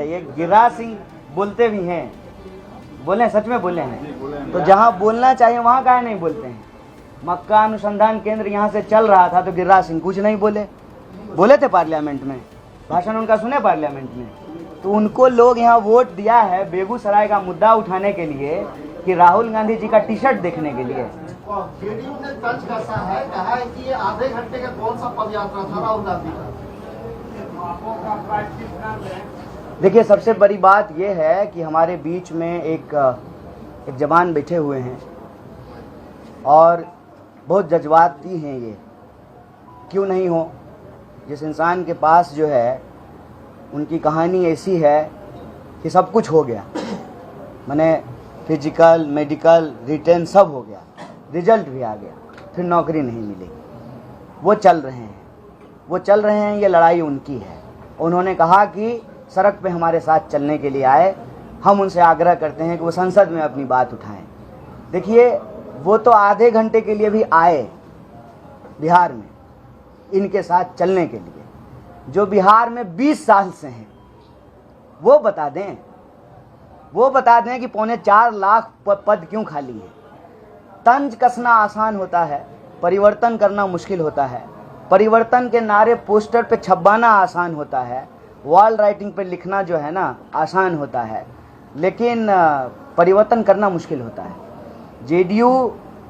बताइए, गिरिराज सिंह बोलते भी हैं, बोले, सच में बोले हैं, तो जहाँ बोलना चाहिए वहाँ काहे नहीं बोलते हैं? मक्का अनुसंधान केंद्र यहाँ से चल रहा था तो गिरिराज सिंह कुछ नहीं बोले, बोले थे पार्लियामेंट में, भाषण उनका सुने पार्लियामेंट में। तो उनको लोग यहाँ वोट दिया है बेगूसराय का मुद्दा उठाने के लिए कि राहुल गांधी जी का टी शर्ट देखने के लिए। जेडीयू ने तंज कसा है, कहा है कि ये आधे घंटे का कौन सा पद यात्रा था राहुल गांधी का। देखिए, सबसे बड़ी बात यह है कि हमारे बीच में एक जवान बैठे हुए हैं और बहुत जज्बाती हैं ये। क्यों नहीं हो? जिस इंसान के पास जो है उनकी कहानी ऐसी है कि सब कुछ हो गया, माने फिजिकल, मेडिकल, रिटर्न सब हो गया, रिजल्ट भी आ गया, फिर नौकरी नहीं मिलेगी। वो चल रहे हैं, ये लड़ाई उनकी है। उन्होंने कहा कि सड़क पे हमारे साथ चलने के लिए आए, हम उनसे आग्रह करते हैं कि वो संसद में अपनी बात उठाएं। देखिए, वो तो आधे घंटे के लिए भी आए बिहार में इनके साथ चलने के लिए, जो बिहार में 20 साल से हैं। वो बता दें कि 4.25 लाख पद क्यों खाली है। तंज कसना आसान होता है, परिवर्तन करना मुश्किल होता है। परिवर्तन के नारे पोस्टर पे छपवाना आसान होता है, वॉल राइटिंग पे लिखना जो है ना आसान होता है, लेकिन परिवर्तन करना मुश्किल होता है। जेडीयू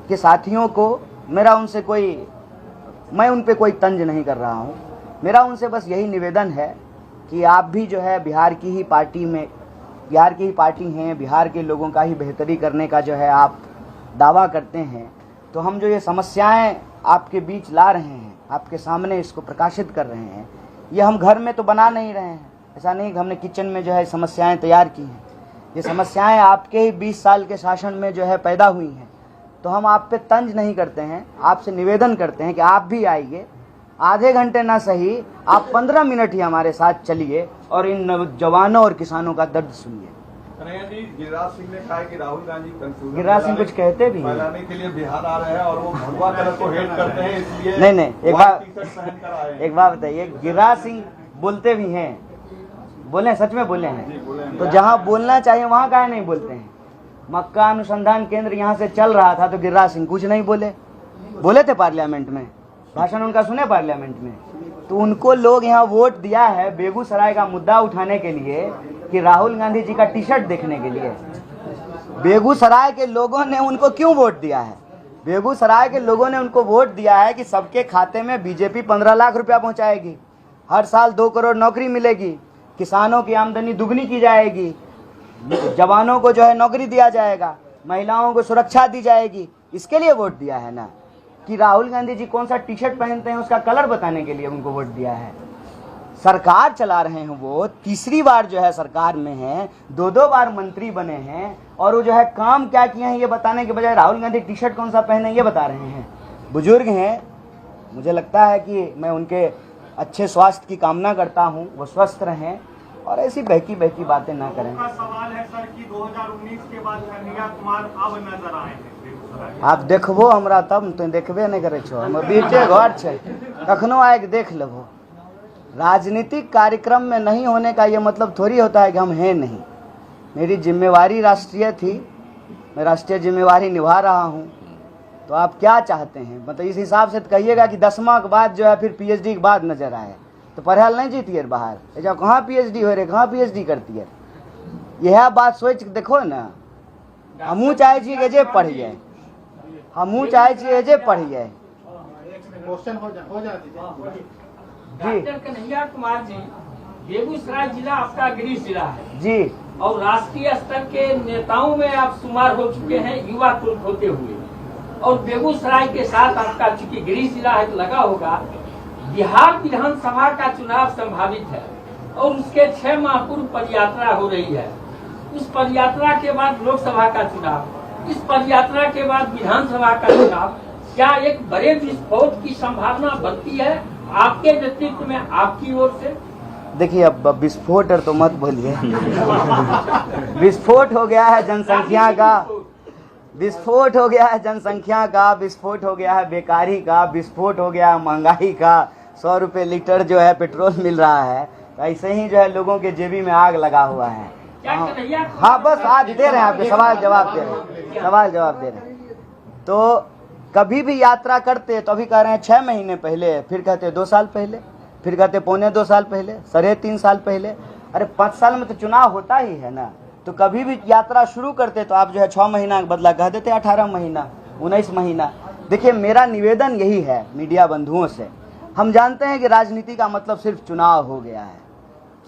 के साथियों को मैं उन पे कोई तंज नहीं कर रहा हूँ। मेरा उनसे बस यही निवेदन है कि आप भी जो है बिहार की ही पार्टी हैं, बिहार के लोगों का ही बेहतरी करने का जो है आप दावा करते हैं, तो हम जो ये समस्याएं आपके बीच ला रहे हैं, आपके सामने इसको प्रकाशित कर रहे हैं, ये हम घर में तो बना नहीं रहे हैं। ऐसा नहीं कि हमने किचन में जो है समस्याएं तैयार की हैं। ये समस्याएं आपके ही 20 साल के शासन में जो है पैदा हुई हैं। तो हम आप पे तंज नहीं करते हैं, आपसे निवेदन करते हैं कि आप भी आइए, आधे घंटे ना सही, आप 15 मिनट ही हमारे साथ चलिए और इन नौजवानों और किसानों का दर्द सुनिए। गिरिराज सिंह ने कहा कि राहुल गांधी गिरिराज सिंह कुछ कहते भी फैलाने के लिए बिहार आ रहे हैं और वो भगवा कलर को हेट करते हैं, इसलिए नहीं, एक बात बताइए, गिरिराज सिंह बोलते भी हैं, बोले, सच में बोले हैं, तो जहाँ बोलना चाहिए वहाँ काहे नहीं बोलते हैं? मक्का अनुसंधान केंद्र यहाँ से चल रहा था तो गिरिराज सिंह कुछ नहीं बोले, बोले थे पार्लियामेंट में, भाषण उनका सुने पार्लियामेंट में। तो उनको लोग यहाँ वोट दिया है बेगूसराय का मुद्दा उठाने के लिए कि राहुल गांधी जी का टी शर्ट देखने के लिए। बेगूसराय के लोगों ने उनको क्यों वोट दिया है? बेगूसराय के लोगों ने उनको वोट दिया है कि सबके खाते में बीजेपी 15 लाख रुपया पहुंचाएगी, हर साल 2 करोड़ नौकरी मिलेगी, किसानों की आमदनी दुगनी की जाएगी, जवानों को जो है नौकरी दिया जाएगा, महिलाओं को सुरक्षा दी जाएगी। इसके लिए वोट दिया है ना, कि राहुल गांधी जी कौन सा टी शर्ट पहनते हैं उसका कलर बताने के लिए उनको वोट दिया है। सरकार चला रहे हैं, वो तीसरी बार जो है सरकार में है, 2 बार मंत्री बने हैं, और वो जो है काम क्या किए हैं ये बताने के बजाय राहुल गांधी टी शर्ट कौन सा पहने ये बता रहे हैं। बुजुर्ग हैं, मुझे लगता है कि मैं उनके अच्छे स्वास्थ्य की कामना करता हूं, वो स्वस्थ रहें और ऐसी बहकी बातें ना करें। सवाल है सर कि 2019 के बाद कन्हैया कुमार अब नजर आए हैं। आप देखबो हमरा तब तो देखबे नहीं करे छो, हम बीचे घर छे, कखनो आए देख लेबो। राजनीतिक कार्यक्रम में नहीं होने का ये मतलब थोड़ी होता है कि हम हैं नहीं। मेरी जिम्मेवारी राष्ट्रीय थी, मैं राष्ट्रीय जिम्मेवारी निभा रहा हूँ। तो आप क्या चाहते हैं? मतलब इस हिसाब से तो कहिएगा कि 10वां के बाद जो है फिर पीएचडी के बाद नजर आए तो पढ़ाल नहीं जीती बाहर, जब कहाँ पीएचडी हो रहे, कहाँ पीएचडी करती है? यह बात सोच देखो ना, हमू चाहे छी जे पढ़िए, हमू चाहे छी जे पढ़िए। डॉक्टर कन्हैया कुमार जी, बेगूसराय जिला आपका गृह जिला है जी, और राष्ट्रीय स्तर के नेताओं में आप शुमार हो चुके हैं युवा तुल्य होते हुए, और बेगूसराय के साथ आपका चूंकि गृह जिला है तो लगा होगा बिहार विधानसभा का चुनाव संभावित है और उसके 6 माह पूर्व पदयात्रा हो रही है। उस पदयात्रा के बाद लोकसभा का चुनाव, इस पदयात्रा के बाद विधानसभा का चुनाव, क्या एक बड़े विस्फोट की संभावना बनती है आपके नेतृत्व में, आपकी ओर से? देखिए, अब विस्फोट तो मत बोलिए। विस्फोट हो गया है जनसंख्या का, विस्फोट हो गया है जनसंख्या का, विस्फोट हो गया है बेकारी का, विस्फोट हो गया है महंगाई का। 100 रुपये लीटर जो है पेट्रोल मिल रहा है, तो ऐसे ही जो है लोगों के जेबी में आग लगा हुआ है। क्या कन्हैया हाँ बस आज दे रहे हैं, आपके सवाल जवाब दे रहे हैं, सवाल जवाब दे रहे हैं। तो कभी भी यात्रा करते तो अभी कह रहे हैं 6 महीने पहले, फिर कहते 2 साल पहले, फिर कहते 2.25 साल पहले, 3.5 साल पहले। अरे 5 साल में तो चुनाव होता ही है ना। तो कभी भी यात्रा शुरू करते तो आप जो है 6 महीना का बदला कह देते 18 महीना, 19 महीना। देखिए मेरा निवेदन यही है मीडिया बंधुओं से, हम जानते हैं कि राजनीति का मतलब सिर्फ चुनाव हो गया है,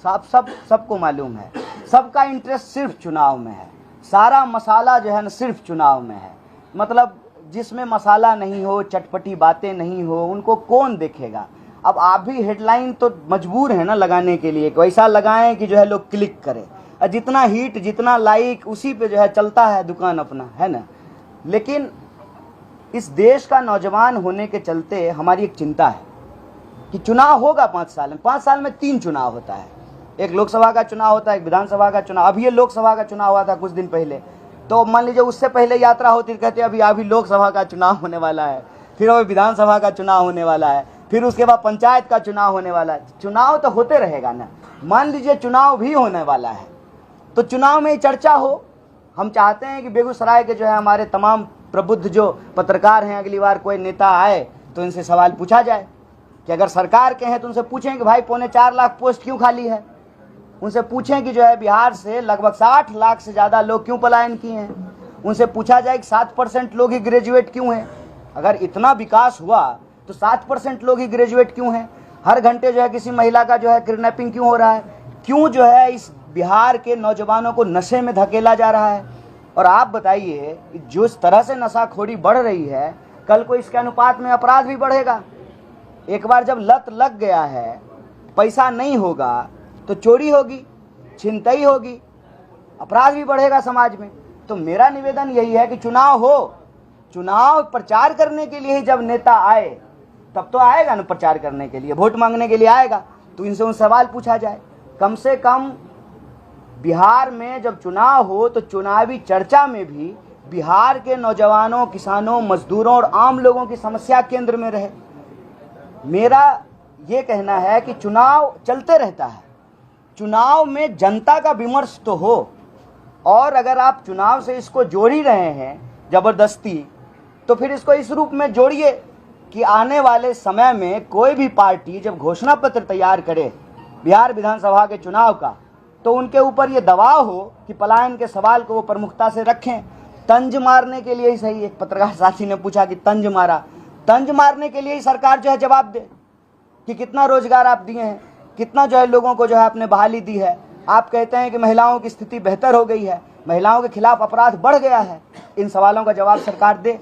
सबको मालूम है, सबका इंटरेस्ट सिर्फ चुनाव में है, सारा मसाला जो है ना सिर्फ चुनाव में है। मतलब जिसमें मसाला नहीं हो, चटपटी बातें नहीं हो, उनको कौन देखेगा। अब आप भी हेडलाइन तो मजबूर है ना लगाने के लिए, वैसा लगाएं कि जो है लोग क्लिक करें, और जितना हिट जितना लाइक उसी पे जो है चलता है दुकान अपना, है ना। लेकिन इस देश का नौजवान होने के चलते हमारी एक चिंता है कि चुनाव होगा 5 साल में, 5 साल में 3 चुनाव होता है, एक लोकसभा का चुनाव होता है, एक विधानसभा का चुनाव। अभी ये लोकसभा का चुनाव हुआ था कुछ दिन पहले, तो मान लीजिए उससे पहले यात्रा होती, कहते अभी लोकसभा का चुनाव होने वाला है, फिर अभी विधानसभा का चुनाव होने वाला है, फिर उसके बाद पंचायत का चुनाव होने वाला है। चुनाव तो होते रहेगा ना। मान लीजिए चुनाव भी होने वाला है तो चुनाव में ही चर्चा हो। हम चाहते हैं कि बेगूसराय के जो है हमारे तमाम प्रबुद्ध जो पत्रकार हैं, अगली बार कोई नेता आए तो इनसे सवाल पूछा जाए कि अगर सरकार के हैं तो उनसे पूछें कि भाई 4.25 लाख पोस्ट क्यों खाली है। उनसे पूछें कि जो है बिहार से लगभग 60 लाख से ज़्यादा लोग क्यों पलायन किए हैं। उनसे पूछा जाए कि 7% लोग ही ग्रेजुएट क्यों हैं। अगर इतना विकास हुआ तो 7% लोग ही ग्रेजुएट क्यों हैं। हर घंटे जो है किसी महिला का जो है किडनैपिंग क्यों हो रहा है, क्यों जो है इस बिहार के नौजवानों को नशे में धकेला जा रहा है। और आप बताइए जो इस तरह से नशाखोरी बढ़ रही है, कल को इसके अनुपात में अपराध भी बढ़ेगा। एक बार जब लत लग गया है, पैसा नहीं होगा तो चोरी होगी, छिनतई होगी, अपराध भी बढ़ेगा समाज में। तो मेरा निवेदन यही है कि चुनाव हो, चुनाव प्रचार करने के लिए ही जब नेता आए तब तो आएगा ना, प्रचार करने के लिए, वोट मांगने के लिए आएगा, तो इनसे उन सवाल पूछा जाए। कम से कम बिहार में जब चुनाव हो तो चुनावी चर्चा में भी बिहार के नौजवानों, किसानों, मजदूरों और आम लोगों की समस्या केंद्र में रहे। मेरा ये कहना है कि चुनाव चलते रहता है, चुनाव में जनता का विमर्श तो हो, और अगर आप चुनाव से इसको जोड़ ही रहे हैं जबरदस्ती, तो फिर इसको इस रूप में जोड़िए कि आने वाले समय में कोई भी पार्टी जब घोषणा पत्र तैयार करे बिहार विधानसभा के चुनाव का, तो उनके ऊपर ये दबाव हो कि पलायन के सवाल को वो प्रमुखता से रखें। तंज मारने के लिए ही सही, एक पत्रकार साथी ने पूछा कि तंज मारा, तंज मारने के लिए ही सरकार जो है जवाब दे कि कितना रोजगार आप दिए हैं, कितना जो है लोगों को जो है आपने बहाली दी है। आप कहते हैं कि महिलाओं की स्थिति बेहतर हो गई है, महिलाओं के खिलाफ अपराध बढ़ गया है। इन सवालों का जवाब सरकार दे।